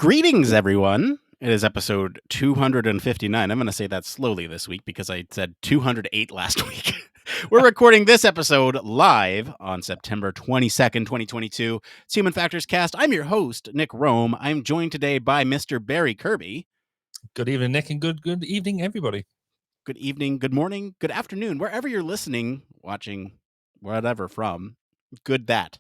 Greetings, everyone. It is episode 259. I'm going to say that slowly this week because I said 208 last week. We're recording this episode live on September 22nd, 2022. It's Human Factors Cast. I'm your host, Nick Rome. I'm joined today by Mr. Barry Kirby. Good evening, Nick, and good evening, everybody. Good evening, good morning, good afternoon, wherever you're listening, watching, whatever from. Good that.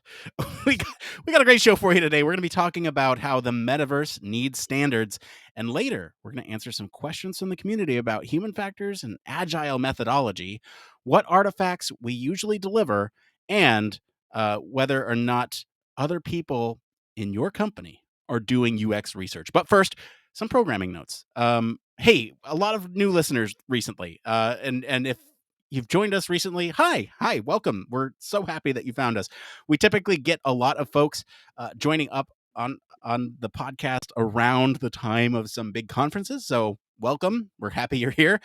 We got a great show for you today. We're going to be talking about how the metaverse needs standards. And later, we're going to answer some questions from the community about human factors and agile methodology, what artifacts we usually deliver, and whether or not other people in your company are doing UX research. But first, some programming notes. Hey, a lot of new listeners recently. And if you've joined us recently, hi, welcome. We're so happy that you found us. We typically get a lot of folks joining up on the podcast around the time of some big conferences. So welcome. We're happy you're here.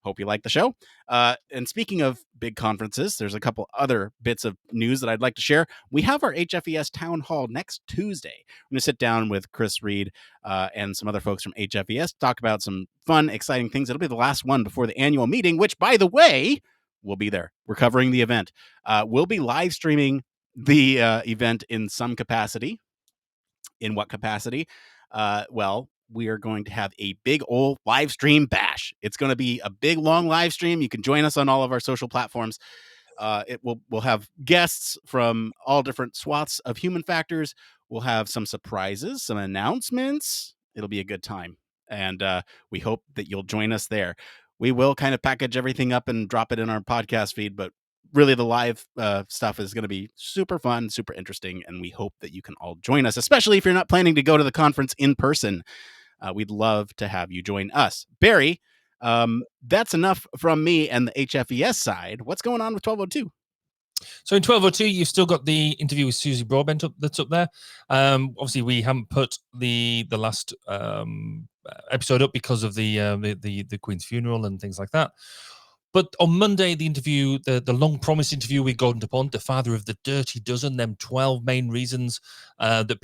Hope you like the show. And speaking of big conferences, there's a couple other bits of news that I'd like to share. We have our HFES Town Hall next Tuesday. I'm going to sit down with Chris Reed and some other folks from HFES to talk about some fun, exciting things. It'll be the last one before the annual meeting, which, by the way, we'll be there. We're covering the event. We'll be live streaming the event in some capacity. In what capacity? Well, we are going to have a big old live stream bash. It's going to be a big, long live stream. You can join us on all of our social platforms. We'll have guests from all different swaths of human factors. We'll have some surprises, some announcements. It'll be a good time. And we hope that you'll join us there. We will kind of package everything up and drop it in our podcast feed, but really the live stuff is going to be super fun, super interesting, and we hope that you can all join us, especially if you're not planning to go to the conference in person. We'd love to have you join us. Barry, that's enough from me and the HFES side. What's going on with 1202? So in 1202, you've still got the interview with Suzy Broadbent that's up there. Obviously, we haven't put the last episode up because of the Queen's funeral and things like that. But on Monday, the interview, the long-promised interview with Gordon DuPont, the father of the Dirty Dozen, them 12 main reasons that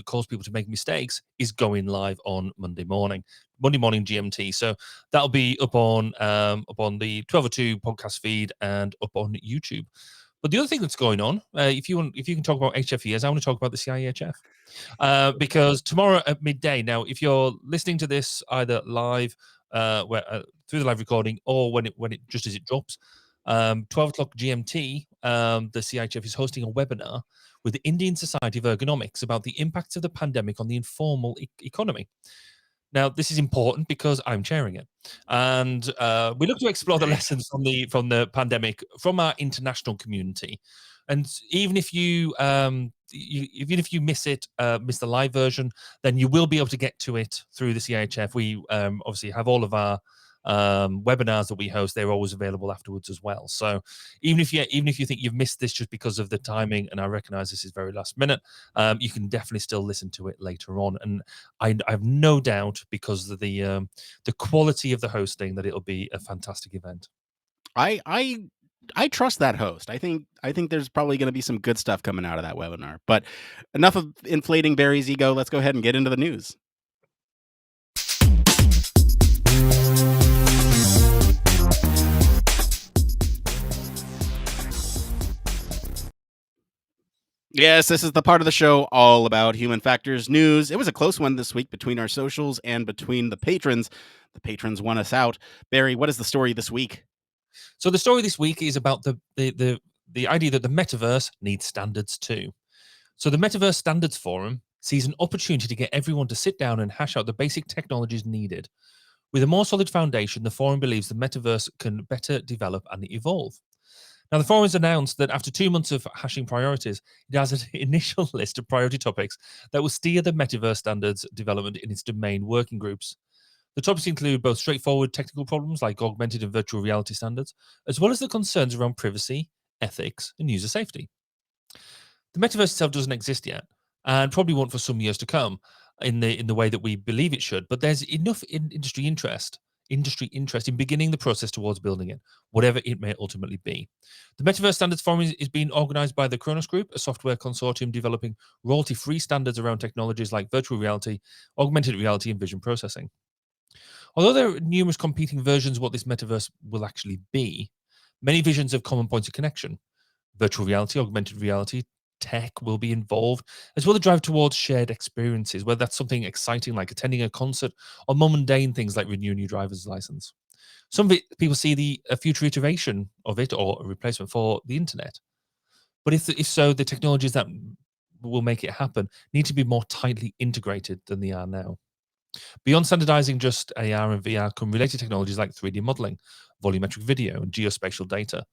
cause people to make mistakes, is going live on Monday morning GMT. So that'll be up on the 1202 podcast feed and up on YouTube. But the other thing that's going on, if you can talk about HFES, I want to talk about the CIHF because tomorrow at midday. Now, if you're listening to this either live, through the live recording, or when it just as it drops, 12 o'clock GMT, the CIHF is hosting a webinar with the Indian Society of Ergonomics about the impacts of the pandemic on the informal economy. Now, this is important because I'm chairing it, and we look to explore the lessons from the pandemic from our international community. And even if you miss the live version, then you will be able to get to it through the CIHF. We obviously have all of our webinars that we host. They're always available afterwards as well. So even if you think you've missed this just because of the timing, and I recognize this is very last minute, you can definitely still listen to it later on. And I have no doubt, because of the quality of the hosting, that it'll be a fantastic event. I trust that host. I think there's probably going to be some good stuff coming out of that webinar. But enough of inflating Barry's ego. Let's go ahead and get into the news. Yes, this is the part of the show all about human factors news. It was a close one this week between our socials and between the patrons. The patrons won us out. Barry, what is the story this week? So the story this week is about the idea that the metaverse needs standards too. So the Metaverse Standards Forum sees an opportunity to get everyone to sit down and hash out the basic technologies needed. With a more solid foundation, the forum believes the metaverse can better develop and evolve. Now, the forum has announced that after 2 months of hashing priorities, it has an initial list of priority topics that will steer the metaverse standards development in its domain working groups. The topics include both straightforward technical problems like augmented and virtual reality standards, as well as the concerns around privacy, ethics, and user safety. The metaverse itself doesn't exist yet, and probably won't for some years to come in the way that we believe it should. But there's enough industry interest industry interest in beginning the process towards building it, whatever it may ultimately be. The Metaverse Standards Forum is being organized by the Kronos Group, a software consortium developing royalty-free standards around technologies like virtual reality, augmented reality, and vision processing. Although there are numerous competing versions of what this metaverse will actually be, many visions have common points of connection. Virtual reality, augmented reality, tech will be involved, as well as drive towards shared experiences, whether that's something exciting like attending a concert or more mundane things like renewing your driver's license. Some of it, people see a future iteration of it or a replacement for the internet. But if so, the technologies that will make it happen need to be more tightly integrated than they are now. Beyond standardizing just AR and VR come related technologies like 3D modeling, volumetric video, and geospatial data.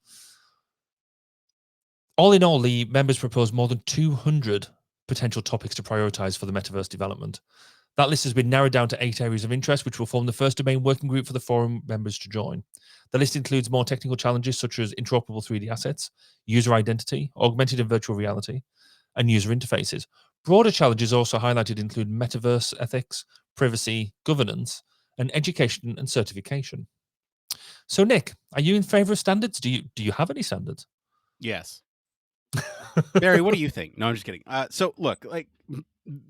All in all, the members proposed more than 200 potential topics to prioritize for the metaverse development. That list has been narrowed down to 8 areas of interest, which will form the first domain working group for the forum members to join. The list includes more technical challenges such as interoperable 3D assets, user identity, augmented and virtual reality, and user interfaces. Broader challenges also highlighted include metaverse ethics, privacy, governance, and education and certification. So, Nick, are you in favor of standards? Do you have any standards? Yes. Barry, what do you think? No, I'm just kidding. So look, like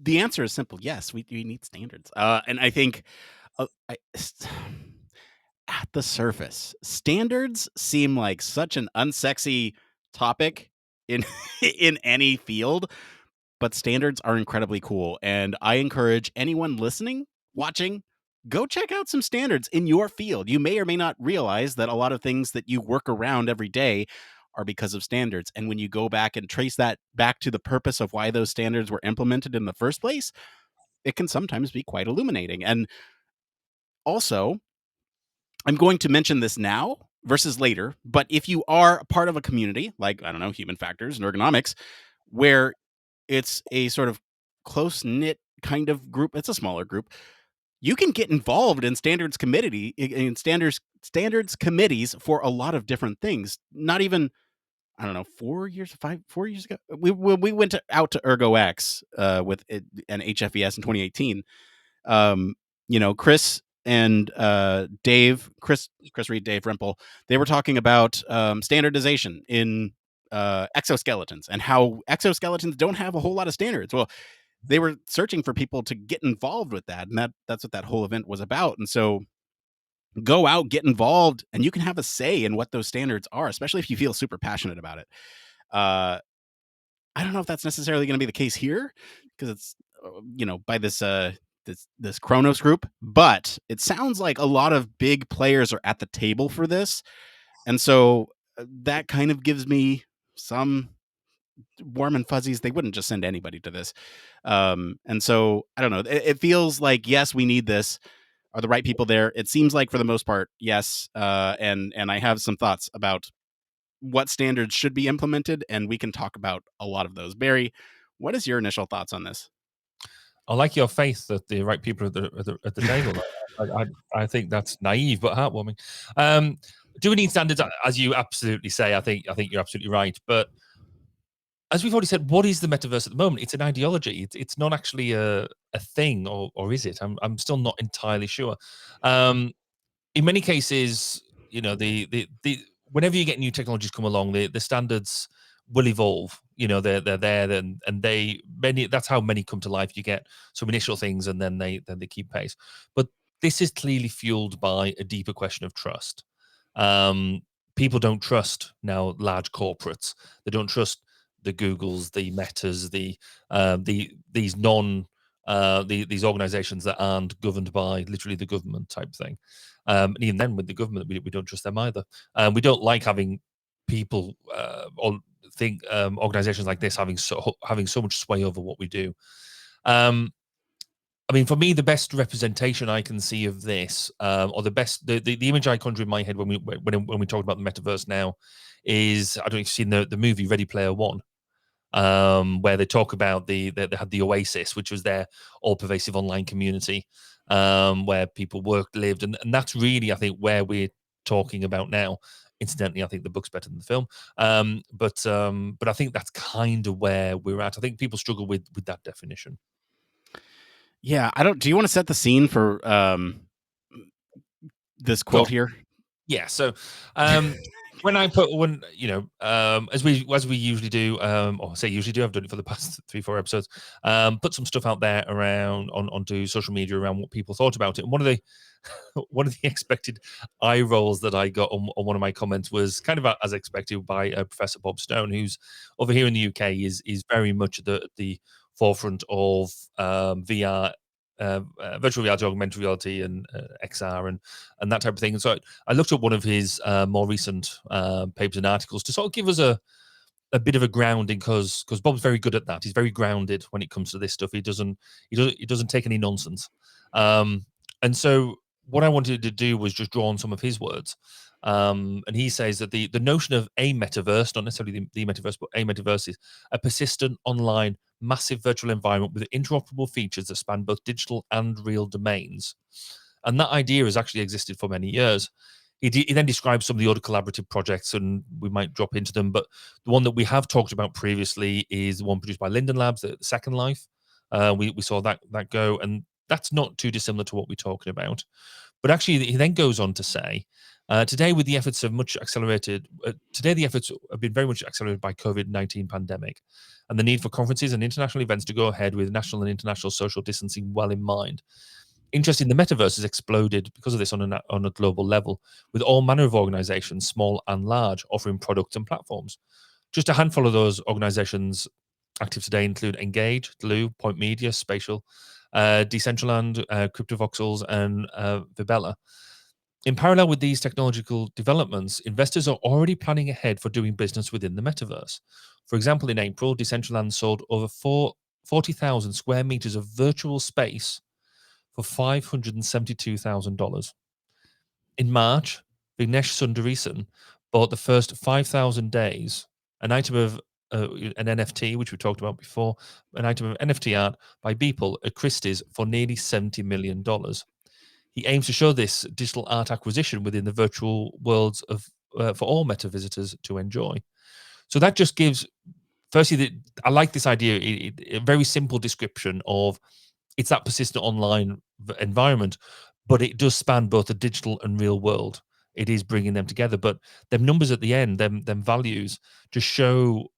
the answer is simple. Yes, we need standards. And I think at the surface, standards seem like such an unsexy topic in in any field, but standards are incredibly cool. And I encourage anyone listening, watching, go check out some standards in your field. You may or may not realize that a lot of things that you work around every day are because of standards. And when you go back and trace that back to the purpose of why those standards were implemented in the first place, it can sometimes be quite illuminating. And also, I'm going to mention this now versus later, but if you are a part of a community like, I don't know, human factors and ergonomics, where it's a sort of close knit kind of group, it's a smaller group, you can get involved in standards committees for a lot of different things. Not even, I don't know, 4 years ago, we went out to ErgoX with an HFES in 2018. Chris and Chris Reed, Dave Rempel, they were talking about standardization in exoskeletons and how exoskeletons don't have a whole lot of standards. Well, they were searching for people to get involved with that, and that's what that whole event was about. And so go out, get involved, and you can have a say in what those standards are, especially if you feel super passionate about it. I don't know if that's necessarily going to be the case here because it's by this Kronos group, but it sounds like a lot of big players are at the table for this, and so that kind of gives me some warm and fuzzies. They wouldn't just send anybody to this, and so I don't know. It feels like yes, we need this. Are the right people there? It seems like for the most part, yes. And I have some thoughts about what standards should be implemented, and we can talk about a lot of those. Barry, what is your initial thoughts on this? I like your faith that the right people are at the table. I think that's naive but heartwarming. Do we need standards? As you absolutely say, I think you're absolutely right. But as we've already said, what is the metaverse at the moment? It's an ideology. It's not actually a thing, or is it? I'm still not entirely sure. In many cases, the whenever you get new technologies come along, the standards will evolve. They're there, and that's how many come to life. You get some initial things, and then they keep pace. But this is clearly fueled by a deeper question of trust. People don't trust now large corporates. They don't trust the Googles, the Metas, these organizations that aren't governed by literally the government type thing. And even then, with the government, we don't trust them either. We don't like having people or think organizations like this having so much sway over what we do. I mean, for me, the best representation I can see of this, or the image I conjure in my head when we talk about the metaverse now, is I don't know if you've seen the movie Ready Player One, where they talk about they had the Oasis, which was their all-pervasive online community, where people worked, lived, and that's really, I think, where we're talking about now. Incidentally, I think the book's better than the film, but I think that's kind of where we're at. I think people struggle with that definition. Yeah, I don't. Do you want to set the scene for this Go quote on. here? Yeah. So, when I put when as we usually do, or say usually do, I've done it for the past 3-4 episodes. Put some stuff out there around onto social media around what people thought about it. And one of the one of the expected eye rolls that I got on one of my comments was kind of as expected by Professor Bob Stone, who's over here in the UK is very much at the forefront of VR, virtual reality, augmented reality, and XR, and that type of thing. And so I looked at one of his more recent papers and articles to sort of give us a bit of a grounding, because Bob's very good at that. He's very grounded when it comes to this stuff. He doesn't take any nonsense. And so what I wanted to do was just draw on some of his words. And he says that the notion of a metaverse, not necessarily the metaverse, but a metaverse, is a persistent online massive virtual environment with interoperable features that span both digital and real domains. And that idea has actually existed for many years. He then describes some of the other collaborative projects, and we might drop into them. But the one that we have talked about previously is the one produced by Linden Labs, the Second Life. We saw that go, and that's not too dissimilar to what we're talking about. But actually, he then goes on to say, today, with the efforts of much accelerated, today the efforts have been very much accelerated by COVID-19 pandemic, and the need for conferences and international events to go ahead with national and international social distancing well in mind. Interesting, the metaverse has exploded because of this on a global level, with all manner of organizations, small and large, offering products and platforms. Just a handful of those organizations active today include Engage, Glue, Point Media, Spatial, Decentraland, CryptoVoxels, and Vibella. In parallel with these technological developments, investors are already planning ahead for doing business within the metaverse. For example, in April, Decentraland sold over 40,000 square meters of virtual space for $572,000. In March, Vignesh Sundaresan bought the first 5,000 days, an item of an NFT, which we talked about before, an item of NFT art by Beeple at Christie's for nearly $70 million. He aims to show this digital art acquisition within the virtual worlds of for all meta visitors to enjoy. So that just gives, firstly, I like this idea, a very simple description of it's that persistent online environment, but it does span both the digital and real world. It is bringing them together, but them numbers at the end, them values, just show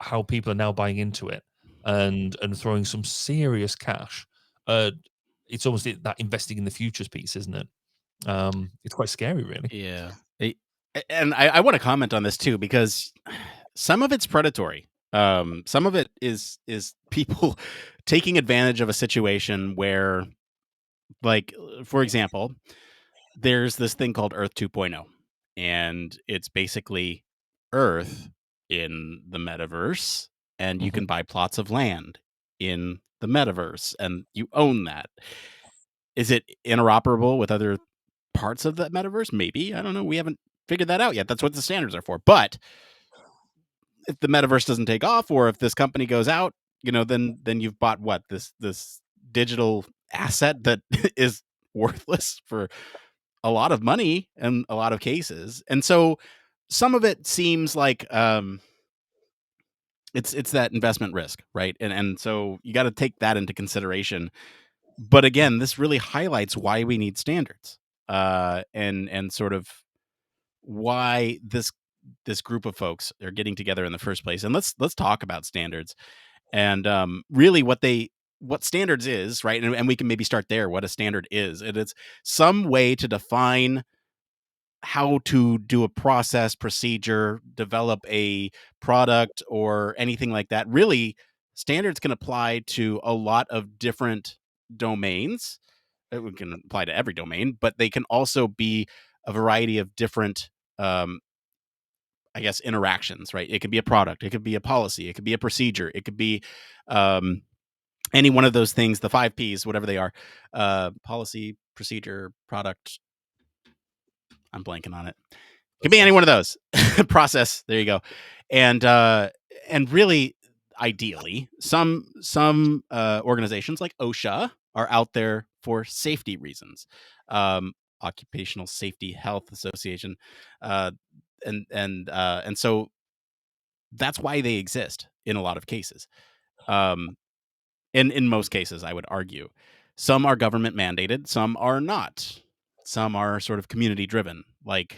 how people are now buying into it and throwing some serious cash. It's almost that investing in the futures piece, isn't it? It's quite scary, really. Yeah. And I want to comment on this too, because some of it's predatory. Some of it is people taking advantage of a situation where, like, for example, there's this thing called Earth 2.0, and it's basically Earth in the metaverse, and you Mhm. can buy plots of land in the metaverse, and you own that. Is it interoperable with other parts of the metaverse? Maybe. I don't know. We haven't figured that out yet. That's what the standards are for. But if the metaverse doesn't take off, or if this company goes out, then you've bought what, this digital asset that is worthless for a lot of money in a lot of cases. And so some of it seems like it's that investment risk, right? And so you got to take that into consideration. But again, this really highlights why we need standards, and sort of why this group of folks are getting together in the first place. And let's talk about standards, and really what standards is, right? And we can maybe start there. What a standard is, and it's some way to define how to do a process, procedure, develop a product, or anything like that. Really, standards can apply to a lot of different domains. It can apply to every domain, but they can also be a variety of different, I guess, interactions, right? It could be a product, it could be a policy, it could be a procedure, it could be um, any one of those things, the 5 Ps, whatever they are: policy, procedure, product. I'm blanking on it. Could be any Process. one of those. Process. There you go. And really, ideally, some organizations like OSHA are out there for safety reasons. Occupational Safety Health Association, uh, and so that's why they exist in a lot of cases. Um, in most cases, I would argue, some are government mandated, some are not. some are sort of community driven, like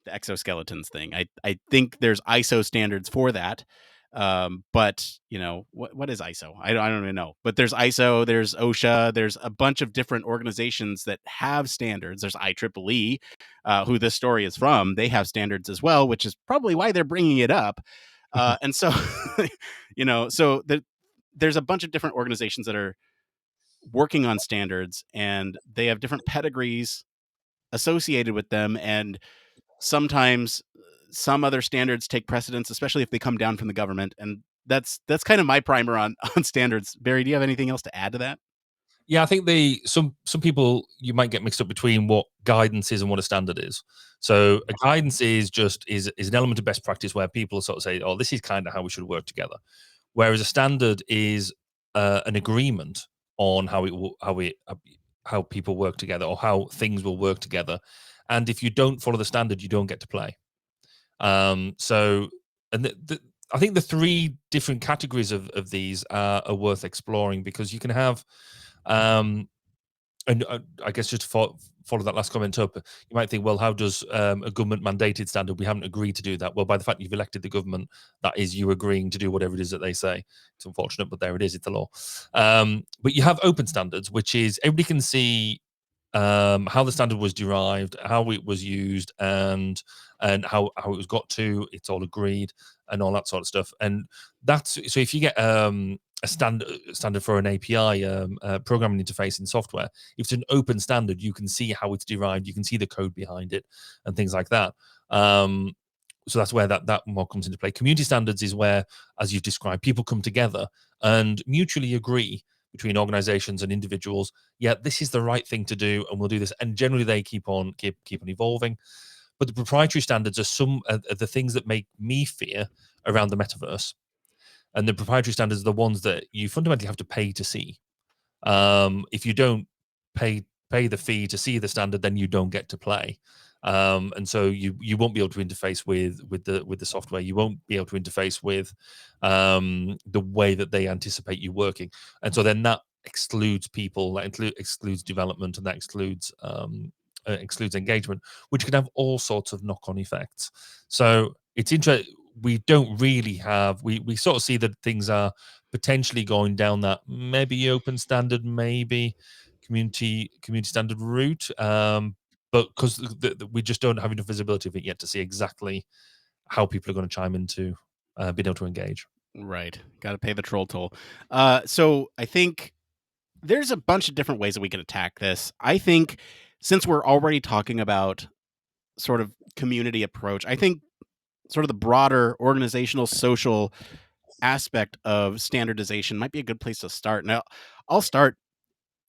the exoskeletons thing. I think there's ISO standards for that. But what is ISO? I don't even know. But there's ISO, there's OSHA, there's a bunch of different organizations that have standards. There's IEEE, who this story is from. They have standards as well, which is probably why they're bringing it up. And so, there's a bunch of different organizations that are working on standards, and they have different pedigrees associated with them, and sometimes some other standards take precedence, especially if they come down from the government. And that's kind of my primer on on standards. Barry, do you have anything else to add to that? Yeah, I think some people, you might get mixed up between what guidance is and what a standard is. So a guidance is an element of best practice where people sort of say, "Oh, this is kind of how we should work together," whereas a standard is an agreement on how people work together, or how things will work together. And if you don't follow the standard, you don't get to play. So, and I think the three different categories of these are worth exploring, because you can have, um, and I guess just to follow that last comment up, you might think, well, how does a government mandated standard? We haven't agreed to do that. Well, by the fact you've elected the government, that is you agreeing to do whatever it is that they say. It's unfortunate, but there it is. It's the law. But you have open standards, which is everybody can see how the standard was derived, how it was used, and how it was got to. It's all agreed and all that sort of stuff. And that's so if you get a standard for an API programming interface in software, if it's an open standard, you can see how it's derived, you can see the code behind it, and things like that. So that's where that more comes into play. Community standards is where, as you've described, people come together and mutually agree between organizations and individuals, yeah, this is the right thing to do, and we'll do this. And generally, they keep on evolving. But the proprietary standards are the things that make me fear around the metaverse. And the proprietary standards are the ones that you fundamentally have to pay to see. If you don't pay the fee to see the standard, then you don't get to play. And so you won't be able to interface with the software. You won't be able to interface with the way that they anticipate you working. And so then that excludes people, that excludes development, and that excludes engagement, which can have all sorts of knock-on effects. So it's interesting. We don't really have, we sort of see that things are potentially going down that maybe open standard, maybe community standard route, but because we just don't have enough visibility of it yet to see exactly how people are going to chime into being able to engage. Right. Got to pay the troll toll. So I think there's a bunch of different ways that we can attack this. I think since we're already talking about sort of community approach, I think sort of the broader organizational social aspect of standardization might be a good place to start. Now, I'll start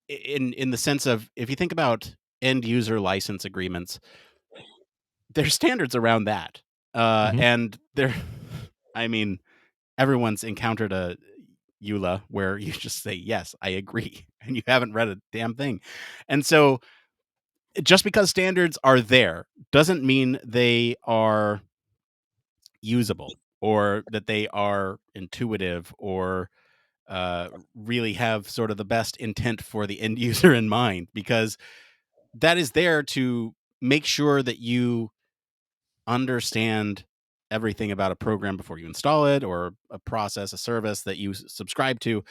in the sense of, if you think about end user license agreements, there's standards around that. Hmm. And there, I mean, everyone's encountered a EULA where you just say, yes, I agree, and you haven't read a damn thing. And so just because standards are there doesn't mean they are usable, or that they are intuitive, or really have sort of the best intent for the end user in mind, because that is there to make sure that you understand everything about a program before you install it, or a process, a service that you subscribe to.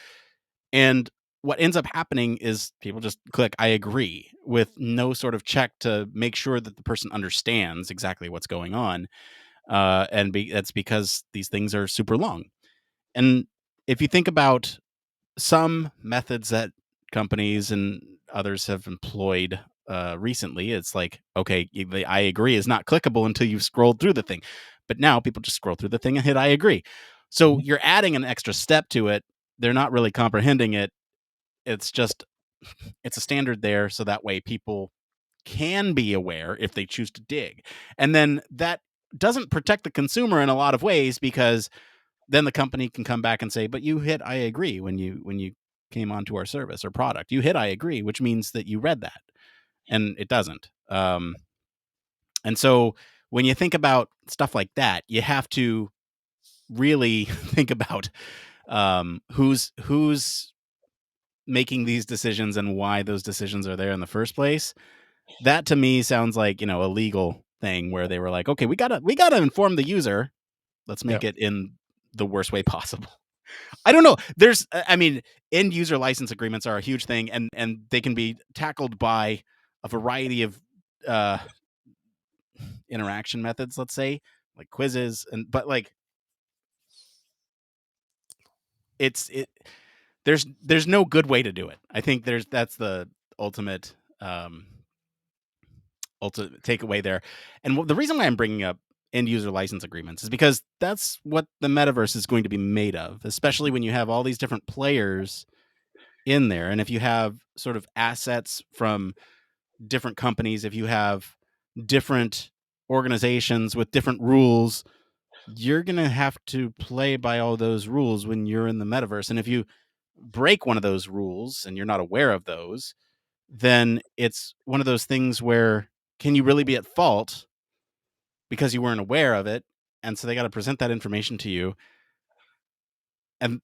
And what ends up happening is people just click I agree with no sort of check to make sure that the person understands exactly what's going on. That's because these things are super long. And if you think about some methods that companies and others have employed recently, it's like, okay, the I agree is not clickable until you've scrolled through the thing. But now people just scroll through the thing and hit I agree. So you're adding an extra step to it. They're not really comprehending it. It's just, it's a standard there, so that way people can be aware if they choose to dig. And then that doesn't protect the consumer in a lot of ways, because then the company can come back and say, but you hit I agree when you came onto our service or product. You hit I agree, which means that you read that. And it doesn't. And so when you think about stuff like that, you have to really think about who's making these decisions and why those decisions are there in the first place. that to me sounds like, a legal thing where they were like, okay, we gotta inform the user. Let's Yeah. make it in the worst way possible. I don't know. I mean, end user license agreements are a huge thing, and they can be tackled by a variety of uh, interaction methods. Let's say like quizzes, but like it. There's no good way to do it. I think that's the ultimate ultimate takeaway there. And the reason why I'm bringing up end user license agreements is because that's what the metaverse is going to be made of, especially when you have all these different players in there. And if you have sort of assets from different companies, if you have different organizations with different rules, you're going to have to play by all those rules when you're in the metaverse. And if you break one of those rules and you're not aware of those, then it's one of those things where can you really be at fault because you weren't aware of it? And so they got to present that information to you. And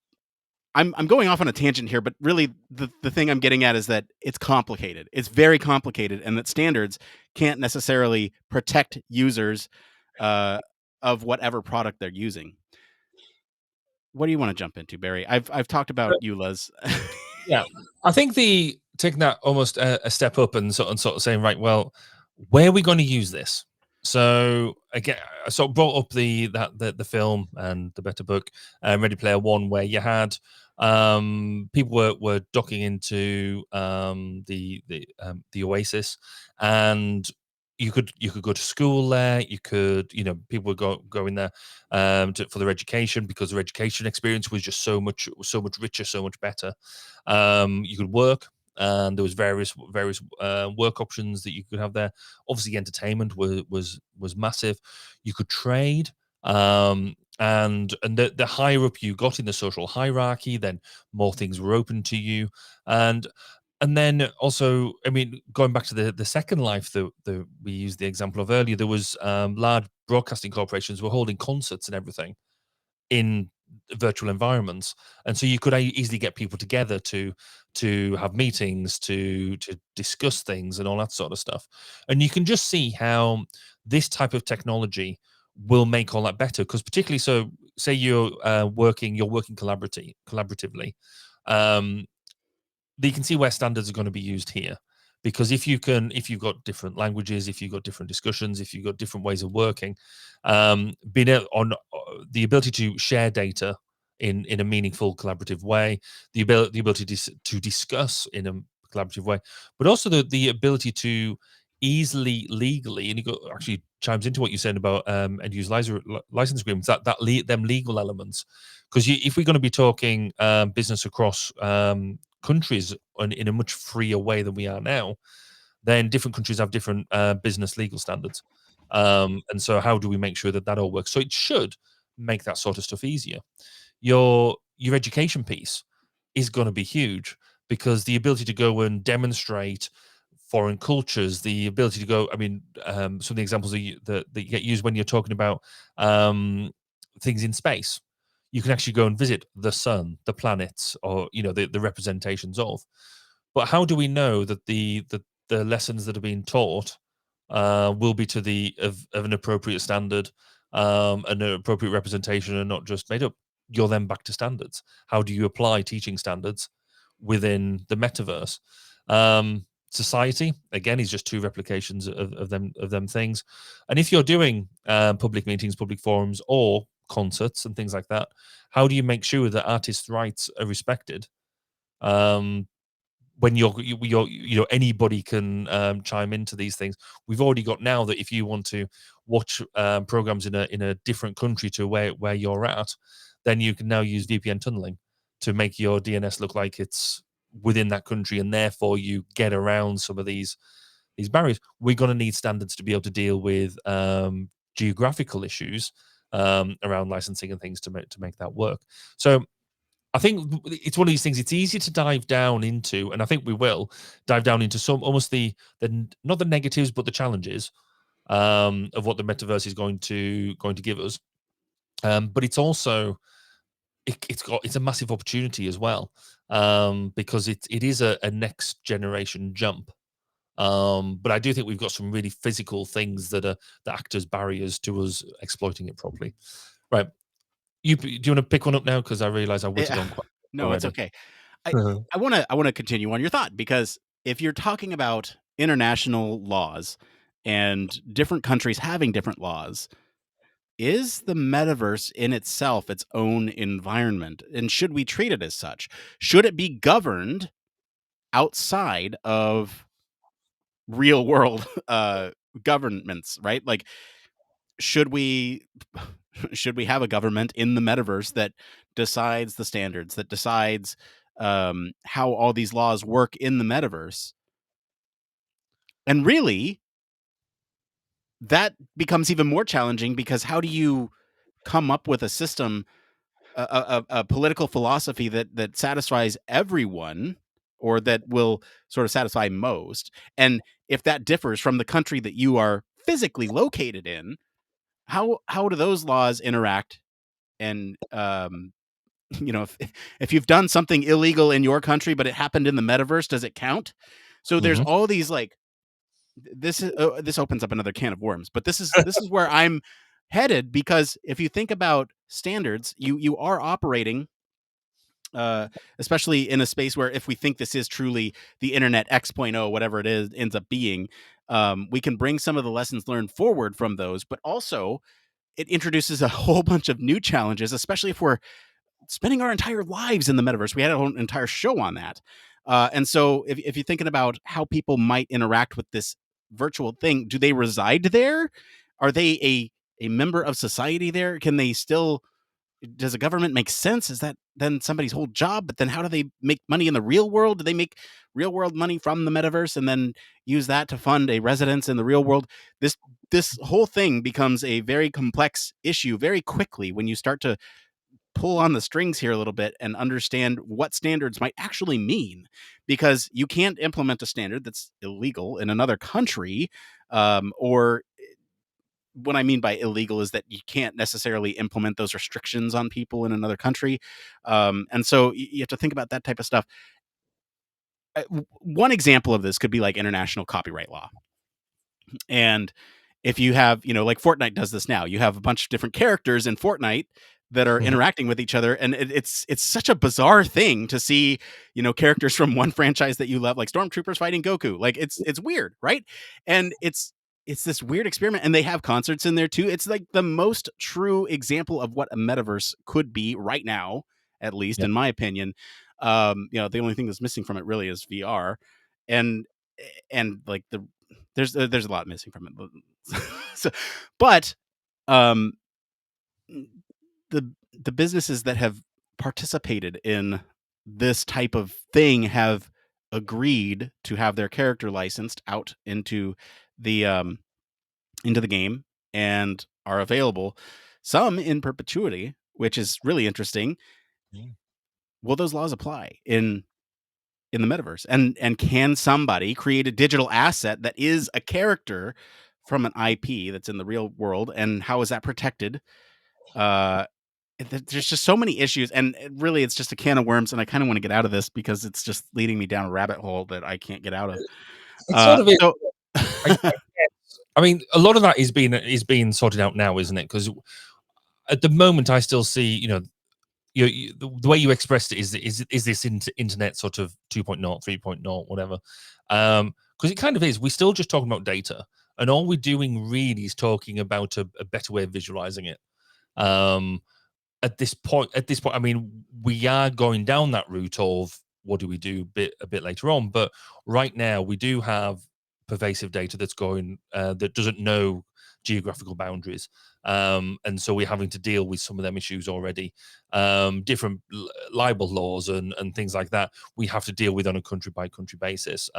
I'm going off on a tangent here, but really the thing I'm getting at is that it's complicated. It's very complicated, and that standards can't necessarily protect users uh, of whatever product they're using. What do you want to jump into, Barry? I've talked about EULAs. Yeah, I think the taking that almost a step up and sort of saying, right, well, where are we going to use this? So again, I sort of brought up the film and the better book, Ready Player One, where you had people were docking into the Oasis, and you could go to school there. You could, people would go in there for their education, because their education experience was just so much richer, so much better. You could work, and there was various work options that you could have there. Obviously, entertainment was massive. You could trade, and the higher up you got in the social hierarchy, then more things were open to you. And then also, I mean, going back to the second life that we used the example of earlier, there was large broadcasting corporations were holding concerts and everything in virtual environments, and so you could easily get people together to have meetings, to discuss things and all that sort of stuff. And you can just see how this type of technology will make all that better, because particularly, so say you're working collaboratively, um you can see where standards are going to be used here, because if you've got different languages, if you've got different discussions, if you've got different ways of working, being the ability to share data in a meaningful collaborative way, the ability to discuss in a collaborative way, but also the ability to easily legally, and actually chimes into what you're saying about end user license agreements, them legal elements, because if we're going to be talking business across countries in a much freer way than we are now, then different countries have different business legal standards. And so how do we make sure that all works? So it should make that sort of stuff easier. Your education piece is going to be huge, because the ability to go and demonstrate foreign cultures, the ability to go, I mean, some of the examples that you get used when you're talking about things in space, you can actually go and visit the sun, the planets, or the representations of. But how do we know that the lessons that are being taught will be to of an appropriate standard, and an appropriate representation, and not just made up? You're then back to standards. How do you apply teaching standards within the metaverse? Society, again, is just two replications of them things. And if you're doing public meetings, public forums, or concerts and things like that, how do you make sure that artists' rights are respected? Um, when anybody can chime into these things. We've already got now that if you want to watch programs in a different country to where you're at, then you can now use VPN tunneling to make your DNS look like it's within that country, and therefore you get around some of these barriers. We're going to need standards to be able to deal with geographical issues around licensing and things to make that work. So I think it's one of these things. It's easy to dive down into, and I think we will dive down into some almost the not the negatives but the challenges of what the metaverse is going to give us. But it's also it's a massive opportunity as well, because it is a next generation jump But I do think we've got some really physical things that act as barriers to us exploiting it properly. Right. Do you want to pick one up now? Because I realize I whittled on quite No, it's already. okay. I wanna continue on your thought, because if you're talking about international laws and different countries having different laws, is the metaverse in itself its own environment? And should we treat it as such? Should it be governed outside of real world governments, right? Like, should we should we have a government in the metaverse that decides the standards, that decides how all these laws work in the metaverse? And really, that becomes even more challenging, because how do you come up with a system, a political philosophy that satisfies everyone, or that will sort of satisfy most? And if that differs from the country that you are physically located in, how do those laws interact? And if you've done something illegal in your country but it happened in the metaverse, does it count? So there's Mhm. all these, like, this opens up another can of worms, but this is where I'm headed, because if you think about standards, you are operating, especially in a space where, if we think this is truly the internet X.0, whatever it is ends up being, we can bring some of the lessons learned forward from those, but also it introduces a whole bunch of new challenges, especially if we're spending our entire lives in the metaverse. We had a whole entire show on that. And so if you're thinking about how people might interact with this virtual thing, do they reside there? Are they a member of society there? Can they still, does a government make sense? Is that then somebody's whole job? But then how do they make money in the real world? Do they make real world money from the metaverse and then use that to fund a residence in the real world? This whole thing becomes a very complex issue very quickly when you start to pull on the strings here a little bit and understand what standards might actually mean, because you can't implement a standard that's illegal in another country, or what I mean by illegal is that you can't necessarily implement those restrictions on people in another country. And so you have to think about that type of stuff. One example of this could be like international copyright law. And if you have, like Fortnite does this now, you have a bunch of different characters in Fortnite that are Mhm. interacting with each other, and it's such a bizarre thing to see, characters from one franchise that you love, like stormtroopers fighting Goku. Like, it's weird, right? And it's this weird experiment, and they have concerts in there too. It's like the most true example of what a metaverse could be right now, at least Yeah. in my opinion. The only thing that's missing from it really is VR, and like there's a lot missing from it. So, but um, the businesses that have participated in this type of thing have agreed to have their character licensed out into the game, and are available, some in perpetuity, which is really interesting. Mm. Will those laws apply in the metaverse? And can somebody create a digital asset that is a character from an IP that's in the real world, and how is that protected? Uh, there's just so many issues, and really, it's just a can of worms. And I kind of want to get out of this, because it's just leading me down a rabbit hole that I can't get out of. It sort of is. So, I guess. I mean, a lot of that is being sorted out now, isn't it? Because at the moment, I still see, the way you expressed it is this internet sort of 2.0, 3.0, whatever. Because it kind of is. We're still just talking about data, and all we're doing really is talking about a better way of visualizing it. Um, at this point, I mean, we are going down that route of what do we do a bit later on, but right now we do have pervasive data that's going that doesn't know geographical boundaries, and so we're having to deal with some of them issues already. Different libel laws and things like that we have to deal with on a country by country basis.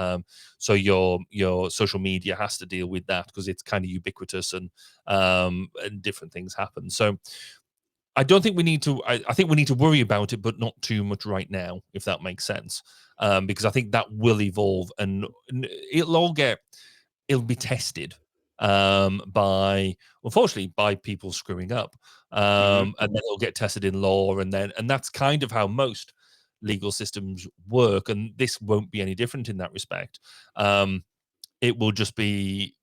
So your social media has to deal with that because it's kind of ubiquitous, and different things happen. So I don't think we need to. I think we need to worry about it, but not too much right now, if that makes sense. Because I think that will evolve, and it'll all get. It'll be tested by, unfortunately, by people screwing up, mhm. and then it'll get tested in law, and that's kind of how most legal systems work, and this won't be any different in that respect. It will just be,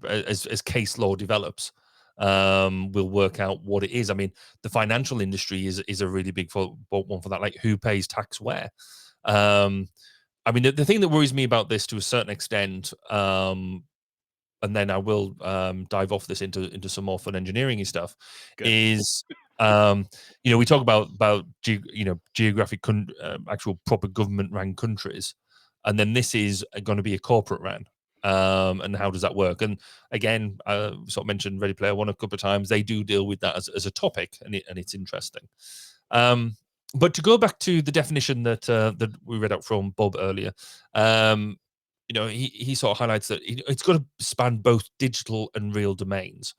as case law develops, we'll work out what it is. I mean, the financial industry is a really big one for that. Like, who pays tax where? I mean, the thing that worries me about this to a certain extent, and then I will dive off this into some more fun engineering stuff, Good. is we talk about geographic actual proper government ran countries, and then this is going to be a corporate ran. And how does that work? And again, I sort of mentioned Ready Player One a couple of times. They do deal with that as a topic, and it's interesting. But to go back to the definition that we read out from Bob earlier, he sort of highlights that it's got to span both digital and real domains.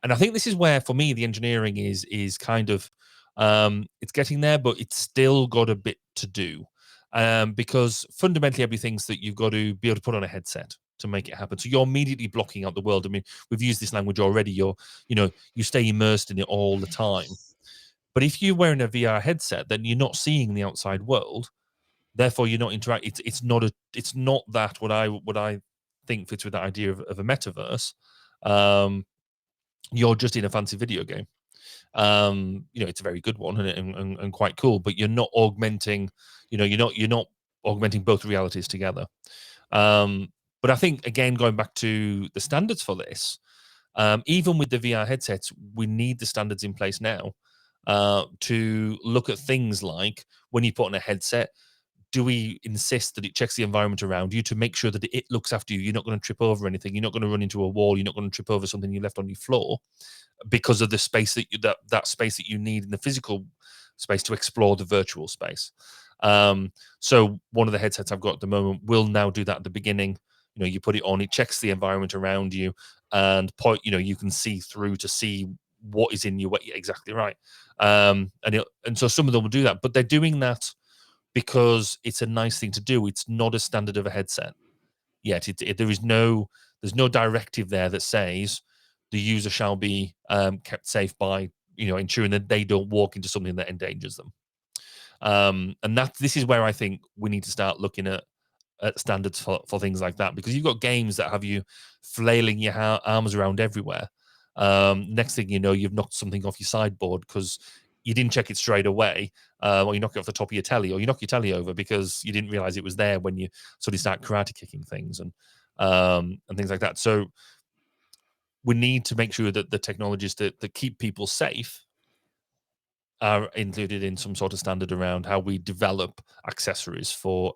And I think this is where, for me, the engineering is kind of it's getting there, but it's still got a bit to do, because fundamentally everything's that you've got to be able to put on a headset to make it happen. So you're immediately blocking out the world. I mean, we've used this language already. You stay immersed in it all the time. But if you're wearing a VR headset, then you're not seeing the outside world. Therefore, you're not interacting. It's not that what I think fits with that idea of a metaverse. You're just in a fancy video game. It's a very good one and quite cool, but you're not augmenting. You're not augmenting both realities together. But I think, again, going back to the standards for this, even with the VR headsets, we need the standards in place now to look at things like, when you put on a headset, do we insist that it checks the environment around you to make sure that it looks after you? You're not going to trip over anything. You're not going to run into a wall. You're not going to trip over something you left on your floor, because of the space that space that you need in the physical space to explore the virtual space. So one of the headsets I've got at the moment will now do that at the beginning. You put it on, it checks the environment around you, and you can see through to see what is in you. Exactly right. And so some of them will do that, but they're doing that because it's a nice thing to do. It's not a standard of a headset yet. There's no directive there that says the user shall be kept safe by ensuring that they don't walk into something that endangers them. And this is where I think we need to start looking at standards for things like that, because you've got games that have you flailing your arms around everywhere. Next thing you know, you've knocked something off your sideboard because you didn't check it straight away, or you knock it off the top of your telly, or you knock your telly over because you didn't realize it was there when you sort of start karate kicking things and things like that. So we need to make sure that the technologies that keep people safe are included in some sort of standard around how we develop accessories for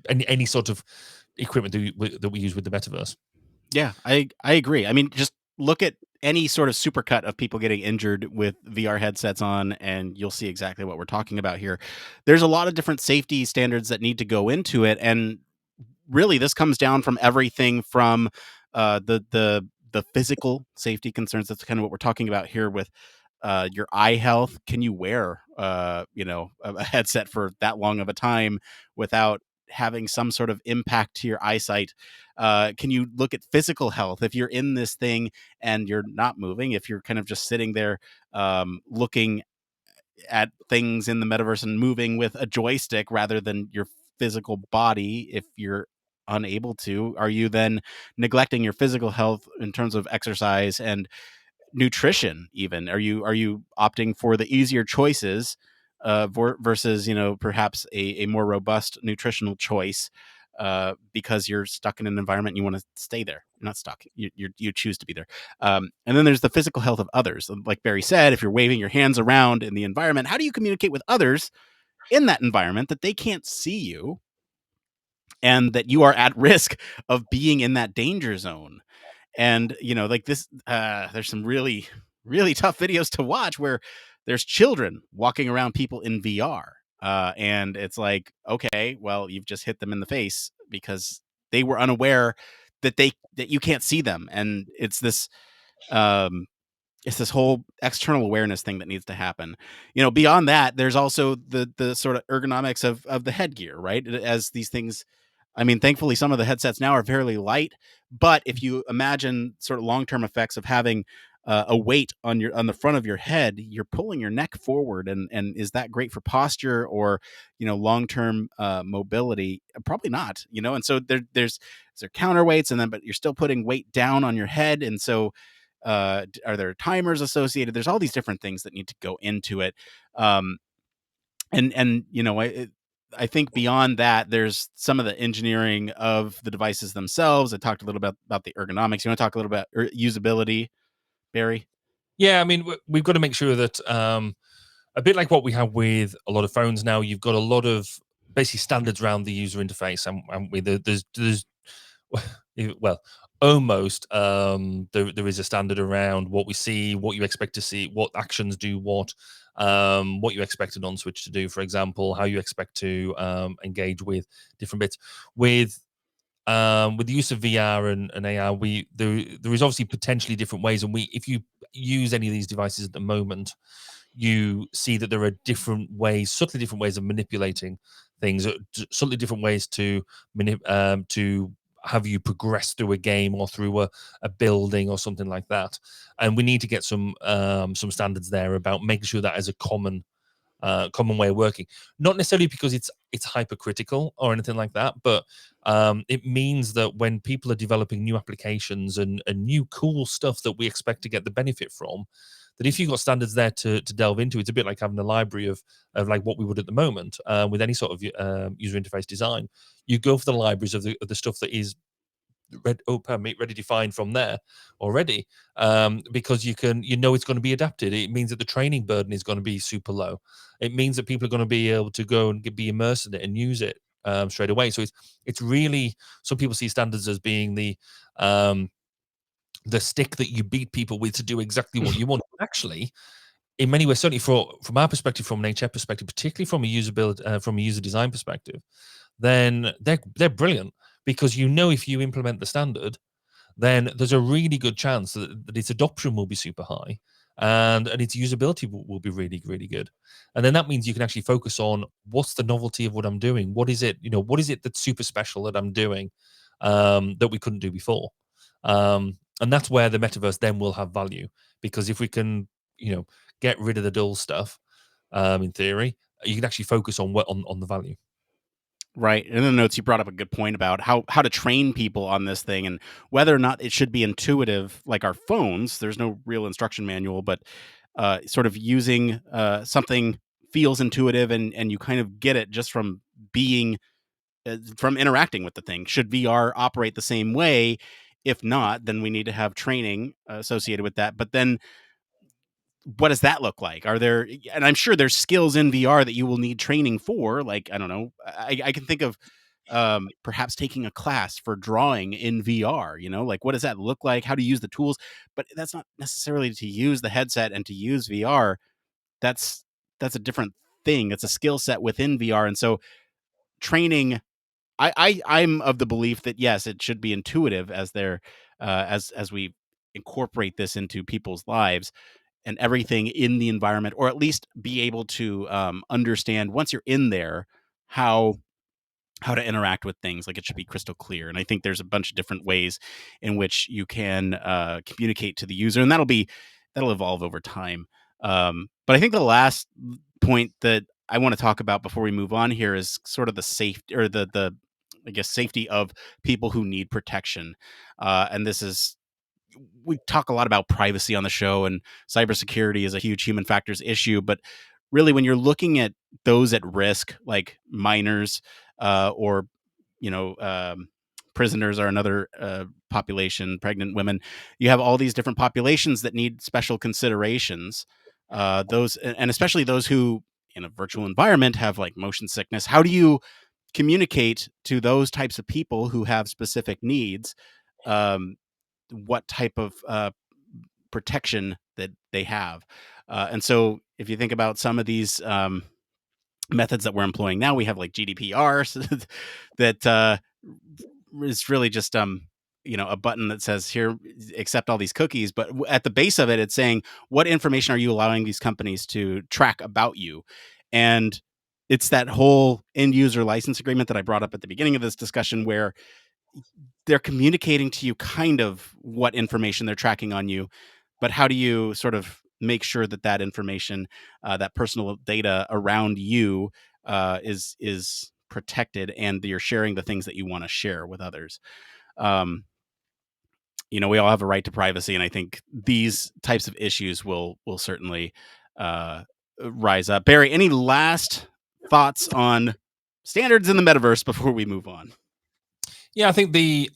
any sort of equipment that we use with the metaverse. Yeah, I agree. I mean, just look at any sort of supercut of people getting injured with VR headsets on, and you'll see exactly what we're talking about here. There's a lot of different safety standards that need to go into it, and really, this comes down from everything from the physical safety concerns. That's kind of what we're talking about here with your eye health. Can you wear a headset for that long of a time without having some sort of impact to your eyesight? Can you look at physical health if you're in this thing and you're not moving, if you're kind of just sitting there looking at things in the metaverse and moving with a joystick rather than your physical body? If you're unable to, are you then neglecting your physical health in terms of exercise and nutrition? Even are you opting for the easier choices versus perhaps a more robust nutritional choice because you're stuck in an environment and you want to stay there? You're not stuck, you choose to be there. And then there's the physical health of others. Like Barry said, if you're waving your hands around in the environment, how do you communicate with others in that environment that they can't see you and that you are at risk of being in that danger zone? And like this, there's some really really tough videos to watch where there's children walking around people in VR, and it's like, okay, well, you've just hit them in the face because they were unaware that you can't see them. And um it's this whole external awareness thing that needs to happen. Beyond that, there's also the sort of ergonomics of the headgear, right? As these things, I mean, thankfully, some of the headsets now are fairly light, but if you imagine sort of long-term effects of having a weight on the front of your head, you're pulling your neck forward, and is that great for posture or long term mobility? Probably not. And so there counterweights, and then but you're still putting weight down on your head, and so are there timers associated? There's all these different things that need to go into it. Um, and I think beyond that, there's some of the engineering of the devices themselves. I talked a little bit about the ergonomics. You want to talk a little about usability, Barry? Yeah, I mean, we've got to make sure that a bit like what we have with a lot of phones now, you've got a lot of basically standards around the user interface, and there's well, almost there is a standard around what we see, what you expect to see, what actions do what you expect a non-switch to do, for example, how you expect to engage with different bits. With the use of VR and AR, there is obviously potentially different ways, and if you use any of these devices at the moment, you see that there are different ways, subtly different ways of manipulating things, subtly different ways to have you progress through a game or through a building or something like that. And we need to get some standards there about making sure that is a common way of working. Not necessarily because it's hypercritical or anything like that, but it means that when people are developing new applications and new cool stuff that we expect to get the benefit from, that if you've got standards there to delve into, it's a bit like having a library of like what we would at the moment with any sort of user interface design. You go for the libraries of the stuff that is ready defined from there already, because it's going to be adapted. It means that the training burden is going to be super low. It means that people are going to be able to go and be immersed in it and use it straight away. So it's really, some people see standards as being the stick that you beat people with to do exactly what you want. Actually, in many ways, certainly from our perspective, from an HR perspective, particularly from a usability, from a user design perspective, then they're brilliant, because if you implement the standard, then there's a really good chance that its adoption will be super high, and its usability will be really, really good. And then that means you can actually focus on what's the novelty of what I'm doing. What is it? What is it that's super special that I'm doing that we couldn't do before? And that's where the metaverse then will have value, because if we can, get rid of the dull stuff, in theory, you can actually focus on the value. Right. In the notes, you brought up a good point about how to train people on this thing and whether or not it should be intuitive, like our phones. There's no real instruction manual, but sort of using something feels intuitive, and you kind of get it just from being from interacting with the thing. Should VR operate the same way? If not, then we need to have training associated with that. But then what does that look like? Are there, and I'm sure there's skills in VR that you will need training for. Like, I don't know, I can think of perhaps taking a class for drawing in VR, like what does that look like? How to use the tools? But that's not necessarily to use the headset and to use VR. That's that's a different thing. It's a skill set within VR. And so training, I'm of the belief that yes, it should be intuitive as they're as we incorporate this into people's lives and everything in the environment, or at least be able to understand once you're in there how to interact with things. Like, it should be crystal clear. And I think there's a bunch of different ways in which you can communicate to the user, and that'll evolve over time. But I think the last point that I want to talk about before we move on here is sort of the safety, or the I guess safety of people who need protection. And this is, we talk a lot about privacy on the show, and cybersecurity is a huge human factors issue. But really, when you're looking at those at risk, like minors, or you know, prisoners are another population, pregnant women, you have all these different populations that need special considerations. Those, and especially those who in a virtual environment have like motion sickness. How do you communicate to those types of people who have specific needs? Um, what type of protection that they have. And so if you think about some of these methods that we're employing now, we have like GDPR that is really just a button that says, here, accept all these cookies. But at the base of it, it's saying, what information are you allowing these companies to track about you? And it's that whole end user license agreement that I brought up at the beginning of this discussion, where they're communicating to you kind of what information they're tracking on you, but how do you sort of make sure that that information, that personal data around you, is protected, and you're sharing the things that you want to share with others? Um, we all have a right to privacy, and I think these types of issues will certainly uh, rise up. Barry, any last thoughts on standards in the metaverse before we move on? Yeah, I think the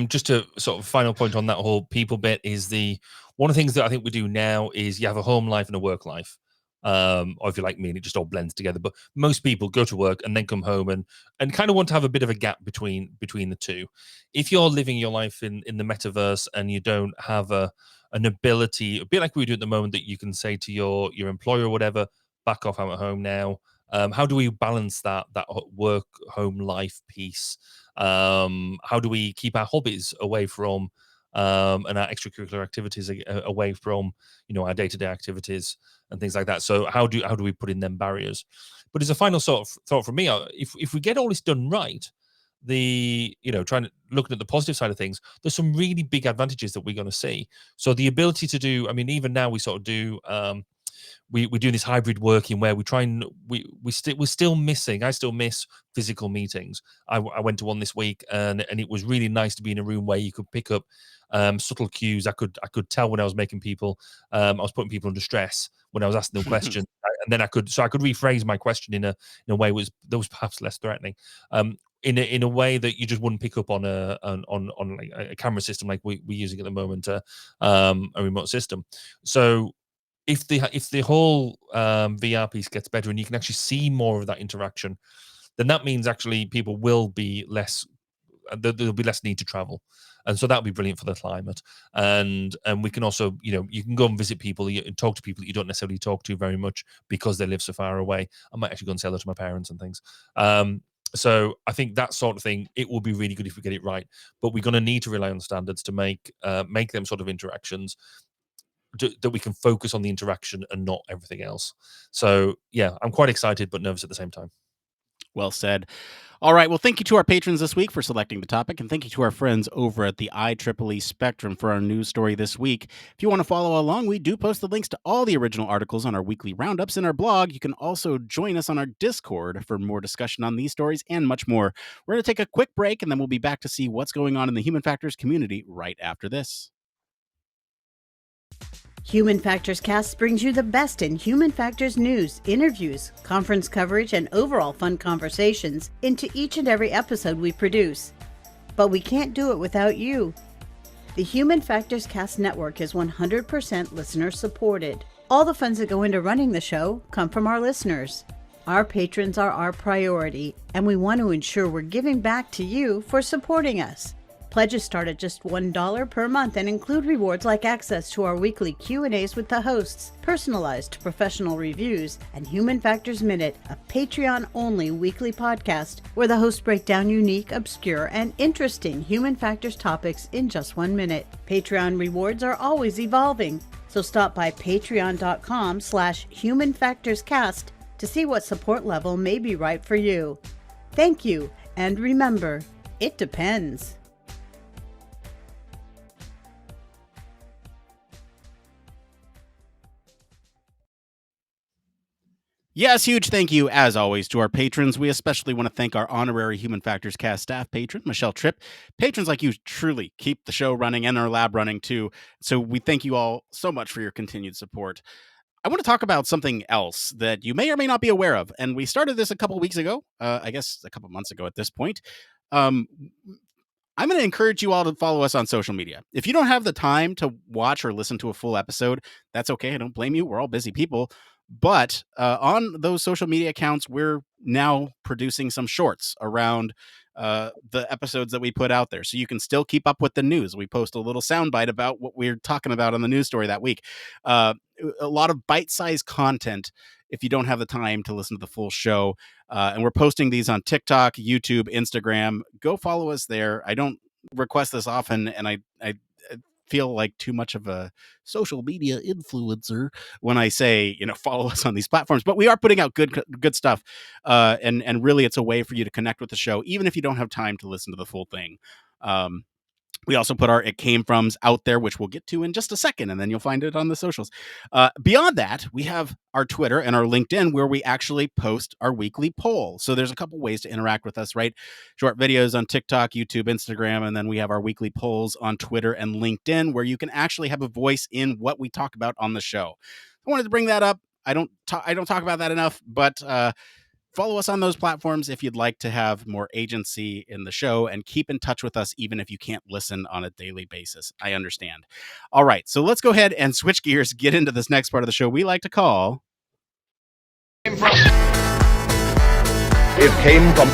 just a sort of final point on that whole people bit is the one of the things that I think we do now is you have a home life and a work life. Or if you're like me and it just all blends together. But most people go to work and then come home and kind of want to have a bit of a gap between the two. If you're living your life in the metaverse and you don't have an ability, a bit like we do at the moment, that you can say to your employer or whatever, back off, I'm at home now. How do we balance that work home life piece? How do we keep our hobbies away from and our extracurricular activities away from our day-to-day activities and things like that? So how do we put in them barriers? But as a final sort of thought from me, if we get all this done right, trying to looking at the positive side of things, there's some really big advantages that we're going to see. So the ability to do, I mean, even now we sort of do we do this hybrid working where we try and we're still missing. I still miss physical meetings. I went to one this week and it was really nice to be in a room where you could pick up subtle cues. I could tell when I was making people, I was putting people under stress when I was asking them questions, and then I could rephrase my question in a way that was perhaps less threatening. In a way that you just wouldn't pick up on on like a camera system like we're using at the moment, a remote system. So if the whole VR piece gets better and you can actually see more of that interaction, then that means actually people will be less. There'll be less need to travel, and so that'll be brilliant for the climate. And we can also, you can go and visit people and talk to people that you don't necessarily talk to very much because they live so far away. I might actually go and say hello to my parents and things. So I think that sort of thing, it will be really good if we get it right. But we're going to need to rely on standards to make them sort of interactions that we can focus on the interaction and not everything else. So yeah, I'm quite excited but nervous at the same time. Well said. All right. Well, thank you to our patrons this week for selecting the topic, and thank you to our friends over at the IEEE Spectrum for our news story this week. If you want to follow along, we do post the links to all the original articles on our weekly roundups in our blog. You can also join us on our Discord for more discussion on these stories and much more. We're going to take a quick break, and then we'll be back to see what's going on in the human factors community right after this. Human Factors Cast brings you the best in human factors news, interviews, conference coverage, and overall fun conversations into each and every episode we produce. But we can't do it without you. The Human Factors Cast network is 100% listener supported. All the funds that go into running the show come from our listeners. Our patrons are our priority, and we want to ensure we're giving back to you for supporting us. Pledges start at just $1 per month and include rewards like access to our weekly Q&As with the hosts, personalized professional reviews, and Human Factors Minute, a Patreon-only weekly podcast where the hosts break down unique, obscure, and interesting human factors topics in just 1 minute. Patreon rewards are always evolving, so stop by patreon.com/humanfactorscast to see what support level may be right for you. Thank you, and remember, it depends. Yes, huge thank you, as always, to our patrons. We especially want to thank our honorary Human Factors Cast staff patron, Michelle Tripp. Patrons like you truly keep the show running and our lab running, too. So we thank you all so much for your continued support. I want to talk about something else that you may or may not be aware of. And we started this a couple weeks ago, I guess a couple months ago at this point. Um, I'm going to encourage you all to follow us on social media. If you don't have the time to watch or listen to a full episode, that's okay. I don't blame you. We're all busy people. But on those social media accounts, we're now producing some shorts around the episodes that we put out there. So you can still keep up with the news. We post a little soundbite about what we're talking about on the news story that week. A lot of bite-sized content if you don't have the time to listen to the full show. And we're posting these on TikTok, YouTube, Instagram. Go follow us there. I don't request this often, and I feel like too much of a social media influencer when I say, follow us on these platforms, but we are putting out good stuff. And really it's a way for you to connect with the show, even if you don't have time to listen to the full thing. We also put our It Came Froms out there, which we'll get to in just a second, and then you'll find it on the socials. Beyond that, we have our Twitter and our LinkedIn where we actually post our weekly poll. So there's a couple ways to interact with us, right? Short videos on TikTok, YouTube, Instagram, and then we have our weekly polls on Twitter and LinkedIn where you can actually have a voice in what we talk about on the show. I wanted to bring that up. I don't talk about that enough, but follow us on those platforms if you'd like to have more agency in the show, and keep in touch with us even if you can't listen on a daily basis. I understand. All right, so let's go ahead and switch gears, get into this next part of the show we like to call It came from.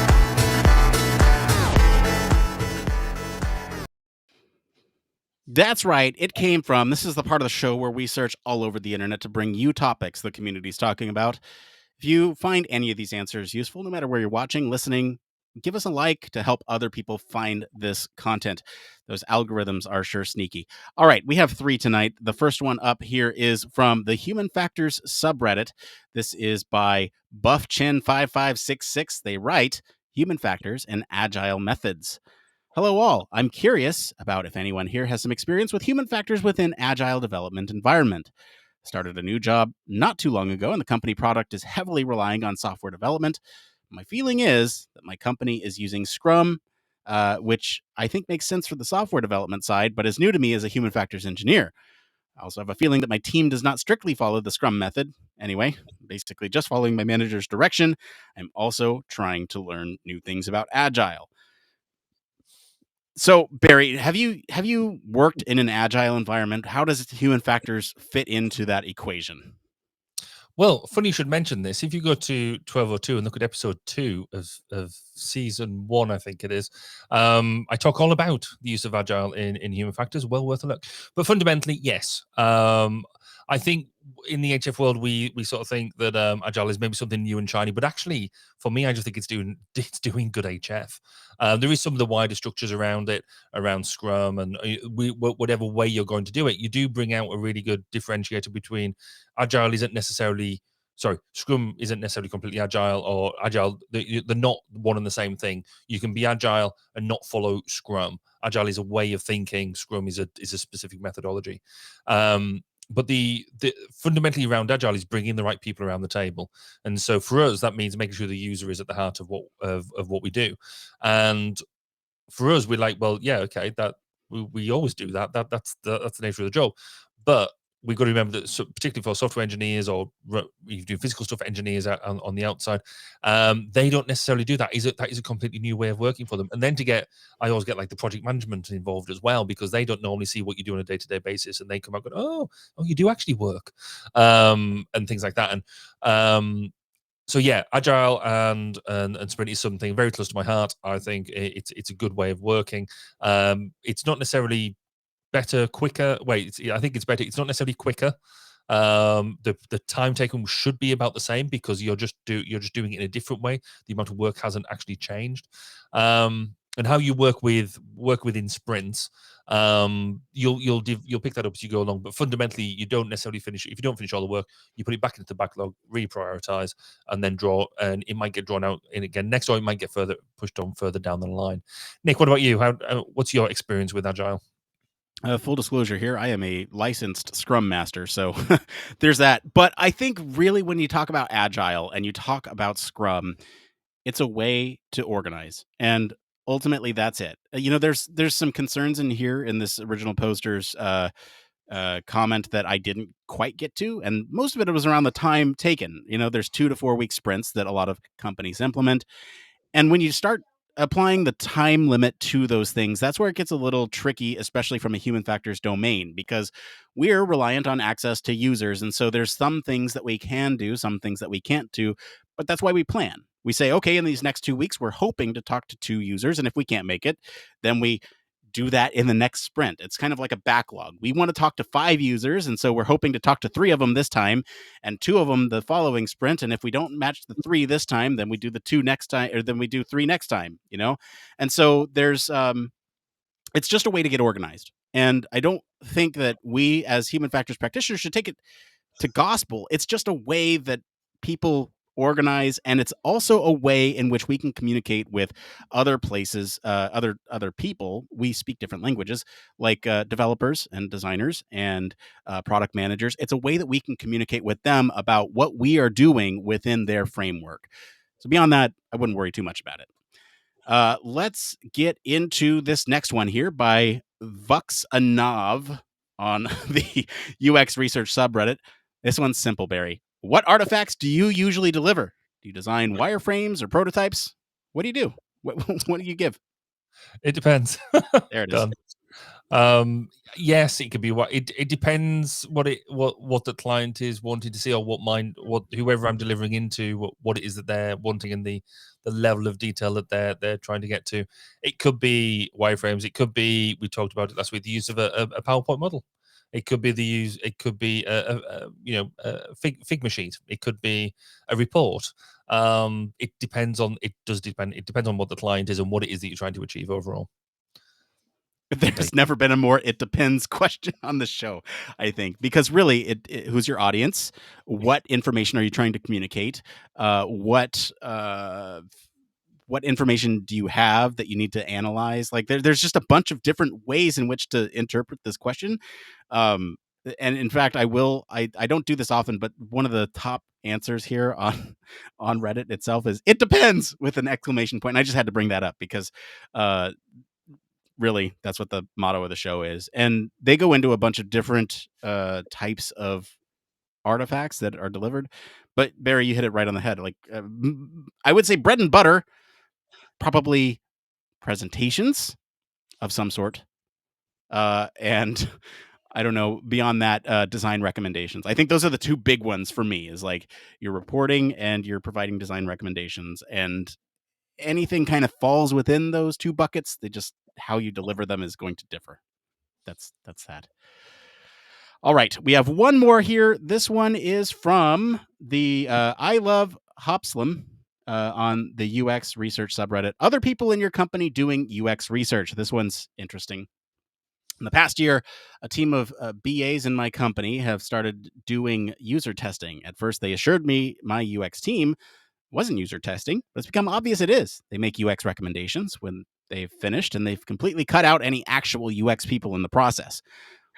That's right. It came from. This is the part of the show where we search all over the internet to bring you topics the community's talking about. If you find any of these answers useful, no matter where you're watching, listening, give us a like to help other people find this content. Those algorithms are sure sneaky. All right, we have 3 tonight. The first one up here is from the Human Factors subreddit. This is by BuffChin5566. They write, Human Factors and Agile Methods. Hello all. I'm curious about if anyone here has some experience with human factors within agile development environment. Started a new job not too long ago, and the company product is heavily relying on software development. My feeling is that my company is using Scrum, which I think makes sense for the software development side, but is new to me as a human factors engineer. I also have a feeling that my team does not strictly follow the Scrum method. Anyway, basically just following my manager's direction. I'm also trying to learn new things about Agile. So, Barry, have you worked in an agile environment? How does human factors fit into that equation? Well, funny you should mention this. If you go to 1202 and look at episode 2 of season 1, I think it is, I talk all about the use of Agile in human factors. Well worth a look. But fundamentally, yes. I think in the HF world, we sort of think that Agile is maybe something new and shiny, but actually, for me, I just think it's doing good HF. There is some of the wider structures around it, around Scrum, and whatever way you're going to do it, you do bring out a really good differentiator between Agile isn't necessarily. Sorry, Scrum isn't necessarily completely agile, or agile. They're not one and the same thing. You can be agile and not follow Scrum. Agile is a way of thinking. Scrum is a specific methodology. But the fundamentally around Agile is bringing the right people around the table, and so for us that means making sure the user is at the heart of what we do. And for us, we're like, well, yeah, okay, that we always do that. That's the nature of the job. But we've got to remember that, particularly for software engineers or you do physical stuff engineers on the outside, they don't necessarily do that. That is a completely new way of working for them. And then I always get like the project management involved as well, because they don't normally see what you do on a day-to-day basis, and they come out going, oh, you do actually work, and things like that. And so yeah, Agile and Sprint is something very close to my heart. I think it's a good way of working. It's not necessarily better, quicker. I think it's better. It's not necessarily quicker. The time taken should be about the same, because you're just doing it in a different way. The amount of work hasn't actually changed. And how you work within sprints, you'll pick that up as you go along. But fundamentally, you don't necessarily finish. If you don't finish all the work, you put it back into the backlog, reprioritize, and then draw. And it might get drawn out in again next, or it might get pushed on further down the line. Nick, what about you? What's your experience with Agile? Full disclosure here, I am a licensed Scrum Master, so there's that. But I think really when you talk about Agile and you talk about Scrum, it's a way to organize, and ultimately that's it. There's some concerns in here in this original poster's comment that I didn't quite get to, and most of it was around the time taken. There's 2 to 4 week sprints that a lot of companies implement, and when you start applying the time limit to those things, that's where it gets a little tricky, especially from a human factors domain, because we're reliant on access to users. And so there's some things that we can do, some things that we can't do, but that's why we plan. We say, okay, in these next 2 weeks, we're hoping to talk to 2 users. And if we can't make it, then we do that in the next sprint. It's kind of like a backlog. We want to talk to 5 users, and so we're hoping to talk to 3 of them this time and 2 of them the following sprint. And if we don't match the 3 this time, then we do the 2 next time, or then we do 3 next time, And so there's it's just a way to get organized. And I don't think that we as human factors practitioners should take it to gospel. It's just a way that people organize, and it's also a way in which we can communicate with other places, other people. We speak different languages, like developers and designers and product managers. It's a way that we can communicate with them about what we are doing within their framework. So beyond that, I wouldn't worry too much about it. Let's get into this next one here by vuxanov on the UXResearch subreddit. This one's simple, Barry. What artifacts do you usually deliver? Do you design wireframes or prototypes? What do you do? What do you give? It depends. There it is. Done. Yes, it could be what it depends what the client is wanting to see, or what whoever I'm delivering into, what it is that they're wanting, and the level of detail that they're trying to get to. It could be wireframes. It could be, we talked about it last week, the use of a PowerPoint model. It could be it could be a Figma sheet. It could be a report. It depends on what the client is and what it is that you're trying to achieve overall. There's never been a more "it depends" question on the show, I think, because really, who's your audience? What information are you trying to communicate? What information do you have that you need to analyze? Like, there's just a bunch of different ways in which to interpret this question. And in fact, I don't do this often, but one of the top answers here on Reddit itself is "it depends" with an exclamation point. And I just had to bring that up because really, that's what the motto of the show is. And they go into a bunch of different types of artifacts that are delivered. But Barry, you hit it right on the head. Like, I would say bread and butter, probably presentations of some sort. And I don't know, beyond that, design recommendations. I think those are the two big ones for me, is like you're reporting and you're providing design recommendations, and anything kind of falls within those two buckets. They just, how you deliver them is going to differ. That's that. All right, we have one more here. This one is from the I Love Hopslam on the UXResearch subreddit. Other people in your company doing UX research. This one's interesting. In the past year, a team of BAs in my company have started doing user testing. At first, they assured me my UX team wasn't user testing, but it's become obvious it is. They make UX recommendations when they've finished, and they've completely cut out any actual UX people in the process.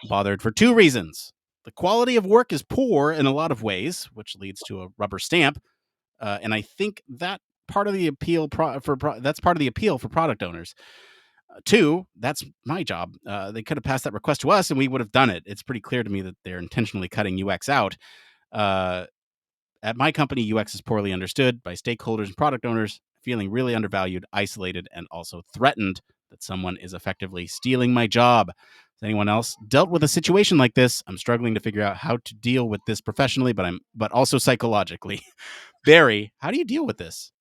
Bothered for two reasons. The quality of work is poor in a lot of ways, which leads to a rubber stamp. And I think that part of the appeal that's part of the appeal for product owners. Two, that's my job. They could have passed that request to us and we would have done it. It's pretty clear to me that they're intentionally cutting UX out. At my company, UX is poorly understood by stakeholders and product owners, feeling really undervalued, isolated, and also threatened that someone is effectively stealing my job. Has anyone else dealt with a situation like this? I'm struggling to figure out how to deal with this professionally, but also psychologically. Barry, how do you deal with this?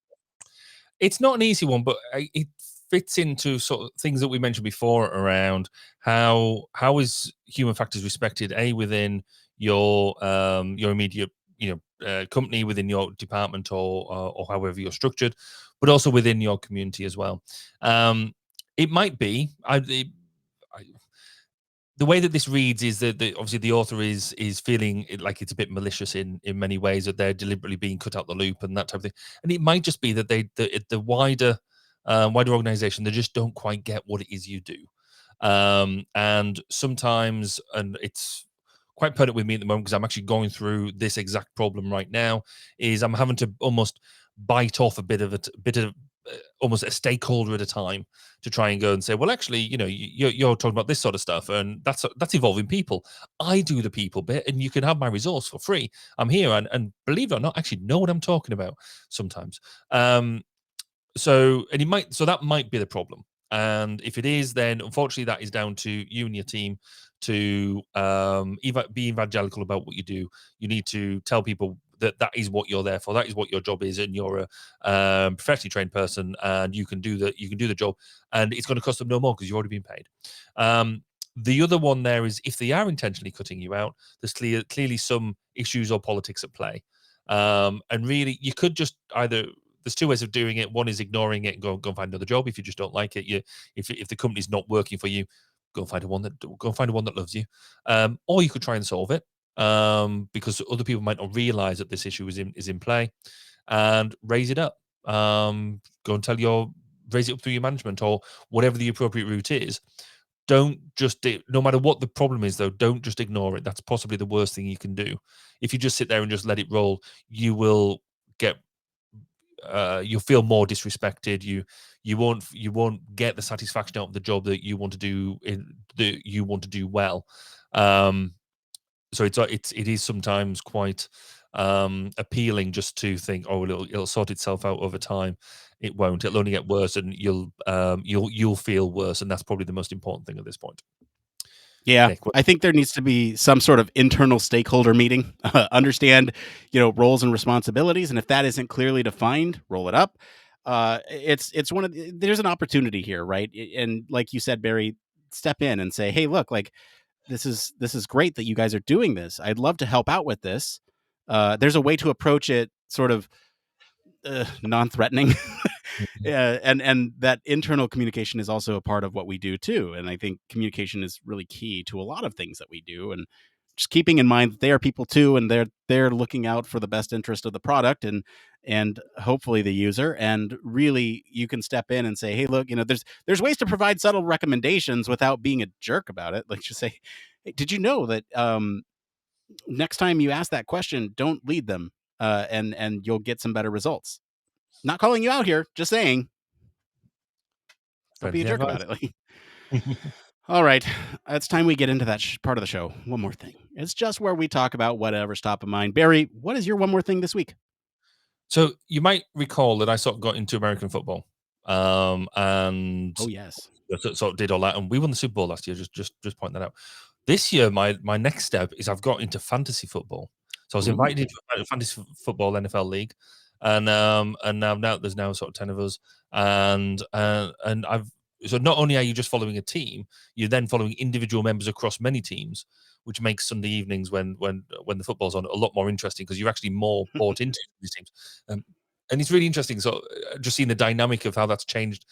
It's not an easy one, but it fits into sort of things that we mentioned before around how is human factors respected within your immediate company, within your department, or however you're structured, but also within your community as well. It might be the way that this reads is that obviously the author is feeling like it's a bit malicious in many ways, that they're deliberately being cut out the loop and that type of thing. And it might just be that the wider organization, they just don't quite get what it is you do. And sometimes, and it's quite pertinent with me at the moment because I'm actually going through this exact problem right now, is I'm having to almost bite off a bit of almost a stakeholder at a time to try and go and say, well, actually, you're talking about this sort of stuff, and that's involving people. I do the people bit, and you can have my resource for free. I'm here, and believe it or not, actually know what I'm talking about sometimes. So that might be the problem. And if it is, then unfortunately that is down to you and your team to be evangelical about what you do. You need to tell people that is what you're there for. That is what your job is, and you're a professionally trained person, and you can do the job, and it's going to cost them no more because you've already been paid. The other one there is, if they are intentionally cutting you out, there's clearly some issues or politics at play. And really, you could just either, there's two ways of doing it. One is ignoring it and go and find another job if you just don't like it. If the company's not working for you, go and find one that loves you. Or you could try and solve it, because other people might not realize that this issue is in play. and raise it up. Go and raise it up through your management or whatever the appropriate route is. Don't just, no matter what the problem is, though, don't just ignore it. That's possibly the worst thing you can do. If you just sit there and just let it roll, you will get, you'll feel more disrespected. You won't get the satisfaction out of the job that you want to do, that you want to do well. So it is sometimes quite appealing just to think, oh, it'll sort itself out over time. It won't. It'll only get worse, and you'll feel worse, and that's probably the most important thing at this point. Yeah, Nick, I think there needs to be some sort of internal stakeholder meeting. Understand, roles and responsibilities, and if that isn't clearly defined, roll it up. It's there's an opportunity here, right? And like you said, Barry, step in and say, hey, look, like this is great that you guys are doing this. I'd love to help out with this. There's a way to approach it sort of non-threatening. And that internal communication is also a part of what we do too. And I think communication is really key to a lot of things that we do. And just keeping in mind that they are people too, and they're looking out for the best interest of the product and hopefully the user. And really, you can step in and say, hey, look, there's ways to provide subtle recommendations without being a jerk about it. Like just say, hey, did you know that next time you ask that question, don't lead them, and you'll get some better results. Not calling you out here, just saying. Don't be a jerk about it. Like, all right, it's time we get into that part of the show. One more thing. It's just where we talk about whatever's top of mind. Barry, what is your one more thing this week? So you might recall that I sort of got into American football, and oh yes, sort of did all that, and we won the Super Bowl last year. Just point that out. This year, my next step is I've got into fantasy football. So I was invited into a fantasy football NFL league, and now there's now sort of 10 of us, and so not only are you just following a team, you're then following individual members across many teams, which makes Sunday evenings when the football's on a lot more interesting because you're actually more bought into these teams, and it's really interesting. So just seeing the dynamic of how that's changed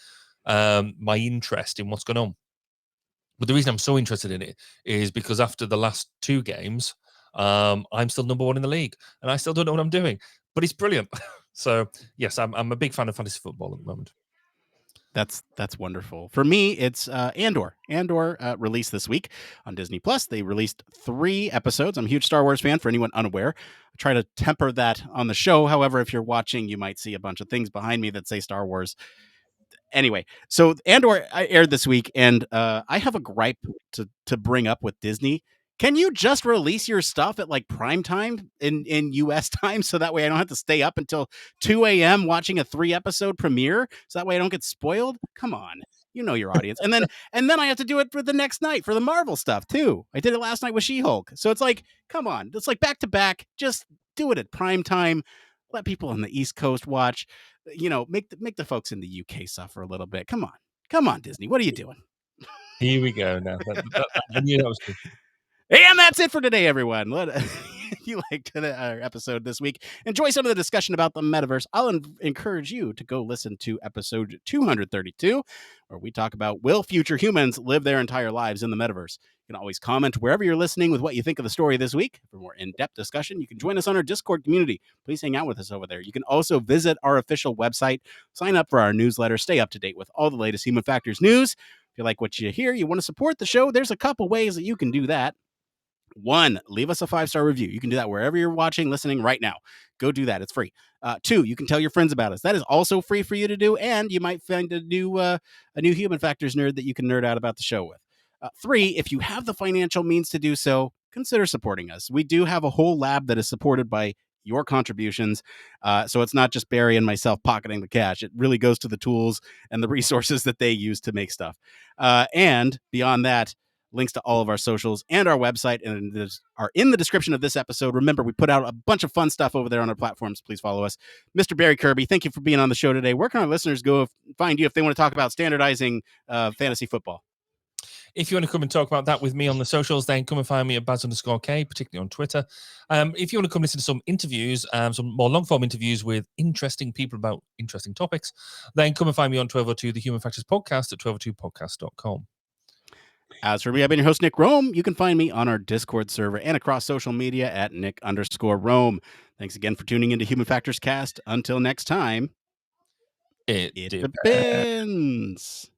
my interest in what's going on. But the reason I'm so interested in it is because after the last 2 games, I'm still number 1 in the league, and I still don't know what I'm doing. But it's brilliant. So yes, I'm a big fan of fantasy football at the moment. That's wonderful. For me, it's Andor. Andor released this week on Disney Plus. They released 3 episodes. I'm a huge Star Wars fan. For anyone unaware, I try to temper that on the show. However, if you're watching, you might see a bunch of things behind me that say Star Wars. Anyway, so Andor aired this week, and I have a gripe to bring up with Disney. Can you just release your stuff at like prime time in US time, so that way I don't have to stay up until 2 a.m. watching a 3-episode premiere, so that way I don't get spoiled? Come on, you know your audience. And then I have to do it for the next night for the Marvel stuff too. I did it last night with She-Hulk. So it's like, come on, it's like back to back. Just do it at prime time. Let people on the East Coast watch. Make the folks in the UK suffer a little bit. Come on, Disney. What are you doing? Here we go now. I knew that was good. And that's it for today, everyone. If you liked our episode this week, enjoy some of the discussion about the metaverse, I'll encourage you to go listen to episode 232, where we talk about, will future humans live their entire lives in the metaverse? You can always comment wherever you're listening with what you think of the story this week. For more in-depth discussion, you can join us on our Discord community. Please hang out with us over there. You can also visit our official website, sign up for our newsletter, stay up to date with all the latest Human Factors news. If you like what you hear, you want to support the show, there's a couple ways that you can do that. 1, leave us a 5-star review. You can do that wherever you're watching, listening right now. Go do that. It's free. 2, you can tell your friends about us. That is also free for you to do, and you might find a new Human Factors nerd that you can nerd out about the show with. 3, if you have the financial means to do so, consider supporting us. We do have a whole lab that is supported by your contributions. So it's not just Barry and myself pocketing the cash. It really goes to the tools and the resources that they use to make stuff. And beyond that, links to all of our socials and our website are in the description of this episode. Remember, we put out a bunch of fun stuff over there on our platforms. Please follow us. Mr. Barry Kirby, thank you for being on the show today. Where can our listeners go find you if they want to talk about standardizing fantasy football? If you want to come and talk about that with me on the socials, then come and find me at Baz_K, particularly on Twitter. If you want to come listen to some interviews, some more long-form interviews with interesting people about interesting topics, then come and find me on 1202, the Human Factors Podcast at 1202podcast.com. As for me, I've been your host, Nick Rome. You can find me on our Discord server and across social media at Nick_Rome. Thanks again for tuning into Human Factors Cast. Until next time, It it depends. depends.